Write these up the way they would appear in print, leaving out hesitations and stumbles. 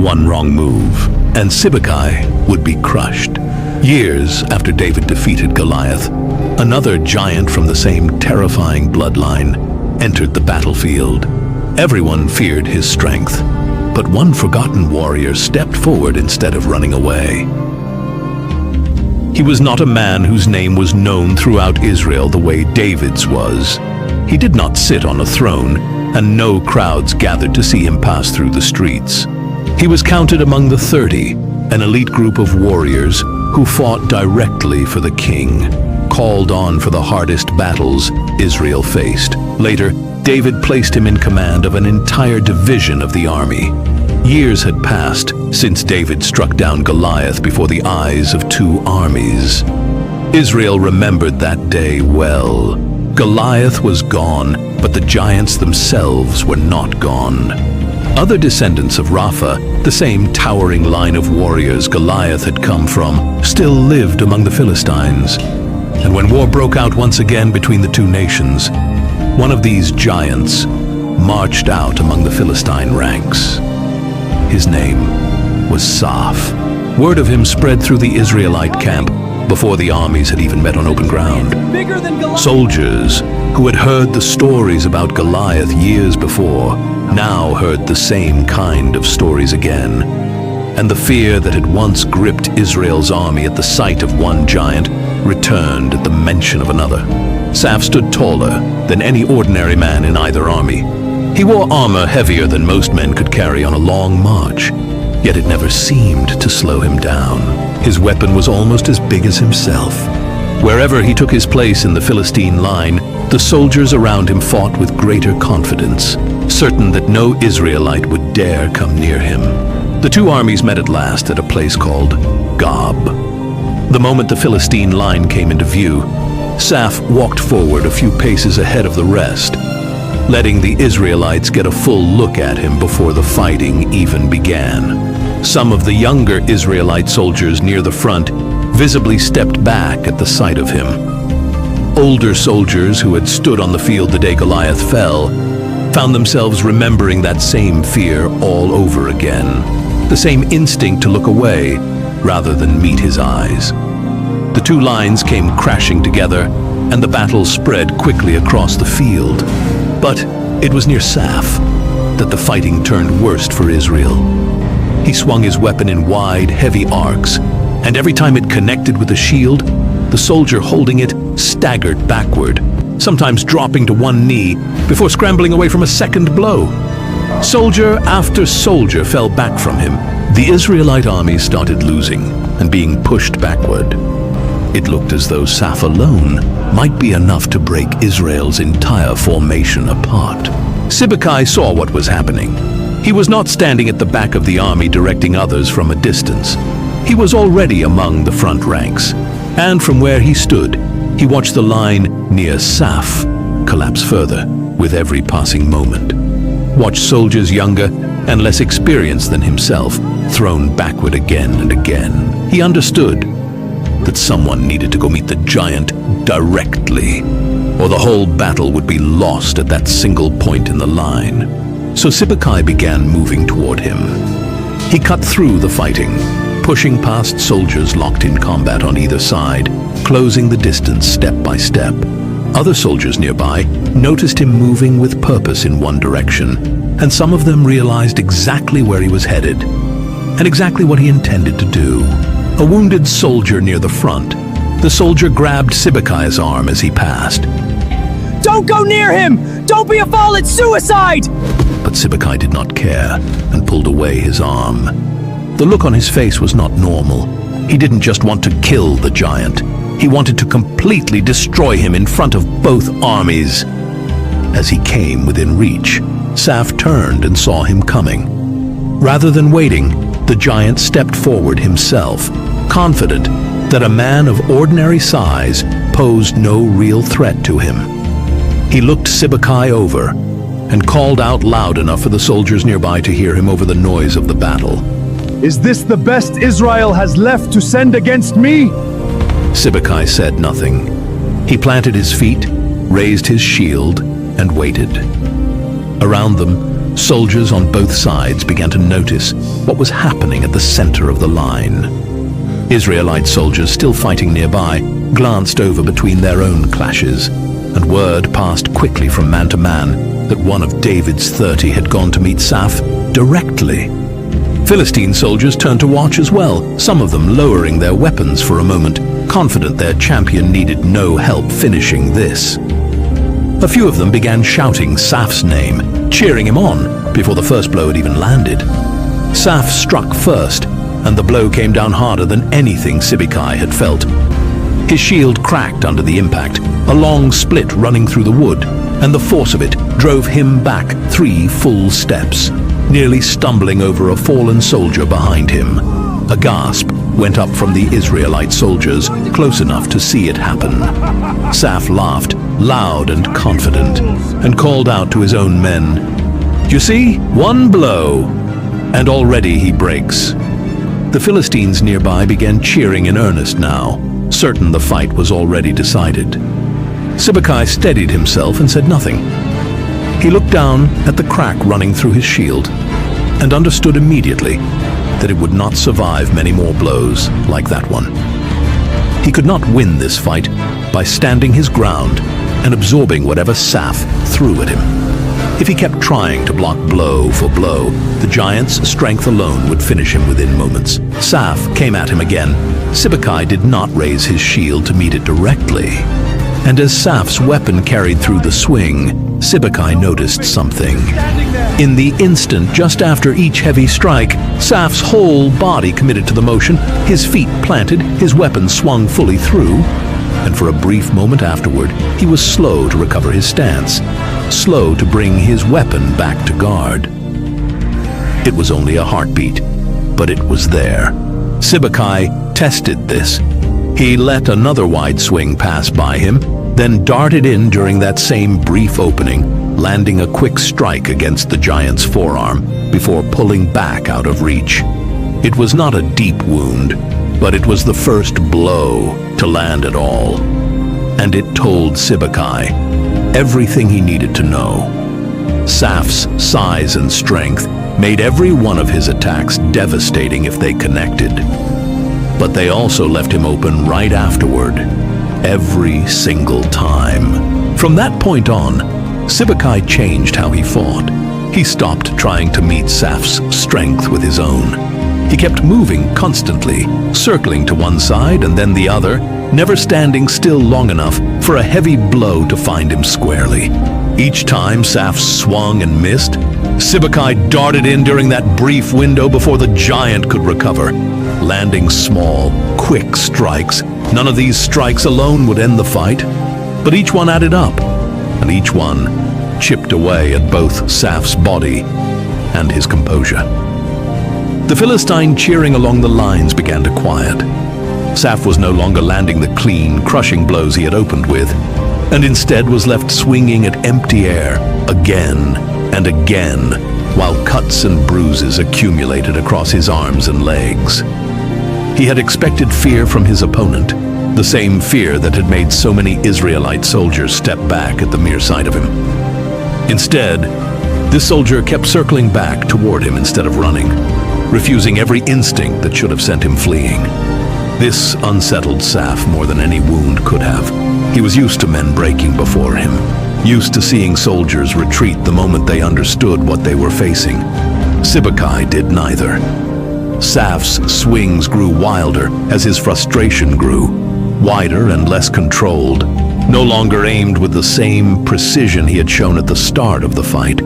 One wrong move, and Sibbecai would be crushed. Years after David defeated Goliath, another giant from the same terrifying bloodline entered the battlefield. Everyone feared his strength, but one forgotten warrior stepped forward instead of running away. He was not a man whose name was known throughout Israel the way David's was. He did not sit on a throne, and no crowds gathered to see him pass through the streets. He was counted among the 30, an elite group of warriors who fought directly for the king, called on for the hardest battles Israel faced. Later, David placed him in command of an entire division of the army. Years had passed since David struck down Goliath before the eyes of 2 armies. Israel remembered that day well. Goliath was gone, but the giants themselves were not gone. Other descendants of Rapha, the same towering line of warriors Goliath had come from, still lived among the Philistines. And when war broke out once again between the 2 nations, one of these giants marched out among the Philistine ranks. His name was Saph. Word of him spread through the Israelite camp before the armies had even met on open ground. Soldiers who had heard the stories about Goliath years before now heard the same kind of stories again. And the fear that had once gripped Israel's army at the sight of one giant returned at the mention of another. Saph stood taller than any ordinary man in either army. He wore armor heavier than most men could carry on a long march, yet it never seemed to slow him down. His weapon was almost as big as himself. Wherever he took his place in the Philistine line, the soldiers around him fought with greater confidence, certain that no Israelite would dare come near him. The 2 armies met at last at a place called Gob. The moment the Philistine line came into view, Saph walked forward a few paces ahead of the rest, letting the Israelites get a full look at him before the fighting even began. Some of the younger Israelite soldiers near the front visibly stepped back at the sight of him. Older soldiers who had stood on the field the day Goliath fell found themselves remembering that same fear all over again, the same instinct to look away rather than meet his eyes. The 2 lines came crashing together, and the battle spread quickly across the field. But it was near Saph that the fighting turned worst for Israel. He swung his weapon in wide, heavy arcs, and every time it connected with a shield, the soldier holding it staggered backward, sometimes dropping to one knee before scrambling away from a second blow. Soldier after soldier fell back from him. The Israelite army started losing and being pushed backward. It looked as though Saph alone might be enough to break Israel's entire formation apart. Sibbecai saw what was happening. He was not standing at the back of the army directing others from a distance. He was already among the front ranks, and from where he stood, he watched the line near Saph collapse further with every passing moment. Watched soldiers younger and less experienced than himself thrown backward again and again. He understood that someone needed to go meet the giant directly, or the whole battle would be lost at that single point in the line. So Sibbecai began moving toward him. He cut through the fighting, pushing past soldiers locked in combat on either side, closing the distance step by step. Other soldiers nearby noticed him moving with purpose in one direction, and some of them realized exactly where he was headed, and exactly what he intended to do. A wounded soldier near the front, the soldier grabbed Sibbecai's arm as he passed. "Don't go near him! Don't be a fool, it's suicide!" But Sibbecai did not care and pulled away his arm. The look on his face was not normal. He didn't just want to kill the giant. He wanted to completely destroy him in front of both armies. As he came within reach, Saph turned and saw him coming. Rather than waiting, the giant stepped forward himself, confident that a man of ordinary size posed no real threat to him. He looked Sibbecai over and called out loud enough for the soldiers nearby to hear him over the noise of the battle. "Is this the best Israel has left to send against me?" Sibbecai said nothing. He planted his feet, raised his shield, and waited. Around them, Soldiers on both sides began to notice what was happening at the center of the line. Israelite soldiers still fighting nearby glanced over between their own clashes, and word passed quickly from man to man that one of David's 30 had gone to meet Saph directly. Philistine soldiers turned to watch as well, some of them lowering their weapons for a moment, confident their champion needed no help finishing this. A few of them began shouting Saph's name, cheering him on before the first blow had even landed. Saph struck first, and the blow came down harder than anything Sibbecai had felt. His shield cracked under the impact, a long split running through the wood, and the force of it drove him back 3 full steps, nearly stumbling over a fallen soldier behind him. A gasp went up from the Israelite soldiers, close enough to see it happen. Saph laughed, loud and confident, and called out to his own men, "You see, 1 blow, and already he breaks." The Philistines nearby began cheering in earnest now, certain the fight was already decided. Sibbecai steadied himself and said nothing. He looked down at the crack running through his shield and understood immediately that it would not survive many more blows like that one. He could not win this fight by standing his ground and absorbing whatever Saph threw at him. If he kept trying to block blow for blow, the giant's strength alone would finish him within moments. Saph came at him again. Sibbecai did not raise his shield to meet it directly. And as Saph's weapon carried through the swing, Sibbecai noticed something. In the instant just after each heavy strike, Saph's whole body committed to the motion, his feet planted, his weapon swung fully through, and for a brief moment afterward, he was slow to recover his stance, slow to bring his weapon back to guard. It was only a heartbeat, but it was there. Sibbecai tested this. He let another wide swing pass by him, then darted in during that same brief opening, landing a quick strike against the giant's forearm before pulling back out of reach. It was not a deep wound, but it was the first blow to land at all. And it told Sibbecai everything he needed to know. Saph's size and strength made every one of his attacks devastating if they connected. But they also left him open right afterward, every single time. From that point on, Sibbecai changed how he fought. He stopped trying to meet Saph's strength with his own. He kept moving constantly, circling to one side and then the other, never standing still long enough for a heavy blow to find him squarely. Each time Saph swung and missed, Sibbecai darted in during that brief window before the giant could recover, landing small, quick strikes. None of these strikes alone would end the fight, but each one added up, and each one chipped away at both Saph's body and his composure. The Philistine cheering along the lines began to quiet. Saph was no longer landing the clean, crushing blows he had opened with, and instead was left swinging at empty air again and again, while cuts and bruises accumulated across his arms and legs. He had expected fear from his opponent, the same fear that had made so many Israelite soldiers step back at the mere sight of him. Instead, this soldier kept circling back toward him instead of running, refusing every instinct that should have sent him fleeing. This unsettled Saph more than any wound could have. He was used to men breaking before him, used to seeing soldiers retreat the moment they understood what they were facing. Sibbecai did neither. Saph's swings grew wilder as his frustration grew, wider and less controlled, no longer aimed with the same precision he had shown at the start of the fight.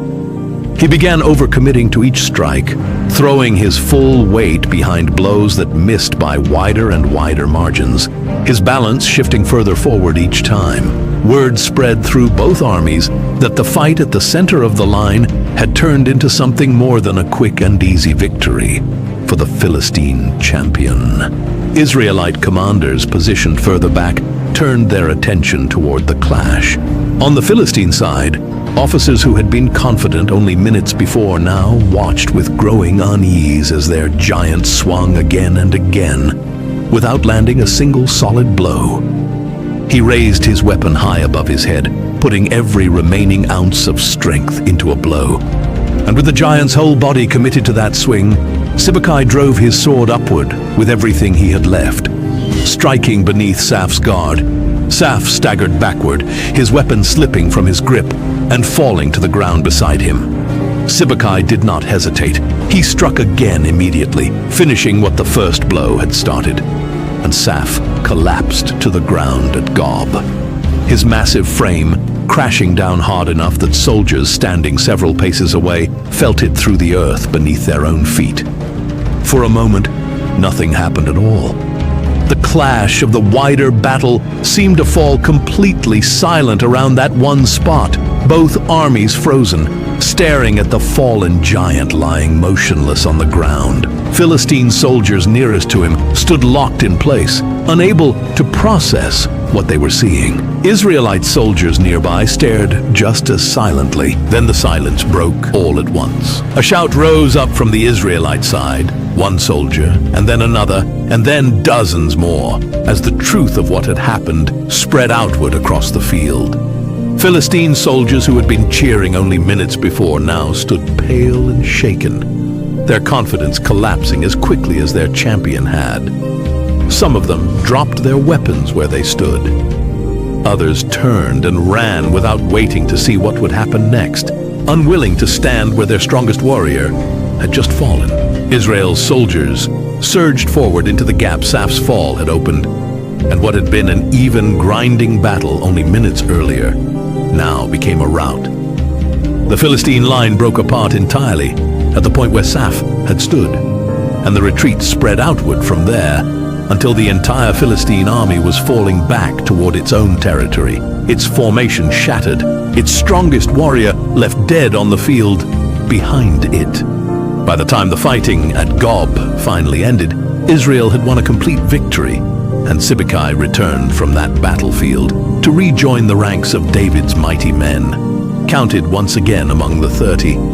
He began overcommitting to each strike, throwing his full weight behind blows that missed by wider and wider margins, his balance shifting further forward each time. Word spread through both armies that the fight at the center of the line had turned into something more than a quick and easy victory for the Philistine champion. Israelite commanders positioned further back turned their attention toward the clash. On the Philistine side, officers who had been confident only minutes before now watched with growing unease as their giant swung again and again, without landing a single solid blow. He raised his weapon high above his head, putting every remaining ounce of strength into a blow. And with the giant's whole body committed to that swing, Sibbecai drove his sword upward with everything he had left. Striking beneath Saph's guard, Saph staggered backward, his weapon slipping from his grip and falling to the ground beside him. Sibbecai did not hesitate. He struck again immediately, finishing what the first blow had started. And Saph collapsed to the ground at Gob, his massive frame crashing down hard enough that soldiers standing several paces away felt it through the earth beneath their own feet. For a moment, nothing happened at all. The clash of the wider battle seemed to fall completely silent around that one spot, both armies frozen, staring at the fallen giant lying motionless on the ground. Philistine soldiers nearest to him stood locked in place, unable to process what they were seeing. Israelite soldiers nearby stared just as silently. Then the silence broke all at once. A shout rose up from the Israelite side. One soldier, and then another, and then dozens more, as the truth of what had happened spread outward across the field. Philistine soldiers who had been cheering only minutes before now stood pale and shaken, their confidence collapsing as quickly as their champion had. Some of them dropped their weapons where they stood. Others turned and ran without waiting to see what would happen next, unwilling to stand where their strongest warrior had just fallen. Israel's soldiers surged forward into the gap Saph's fall had opened, and what had been an even grinding battle only minutes earlier now became a rout. The Philistine line broke apart entirely at the point where Saph had stood, and the retreat spread outward from there until the entire Philistine army was falling back toward its own territory, its formation shattered, its strongest warrior left dead on the field behind it. By the time the fighting at Gob finally ended, Israel had won a complete victory, and Sibbecai returned from that battlefield to rejoin the ranks of David's mighty men, counted once again among the 30.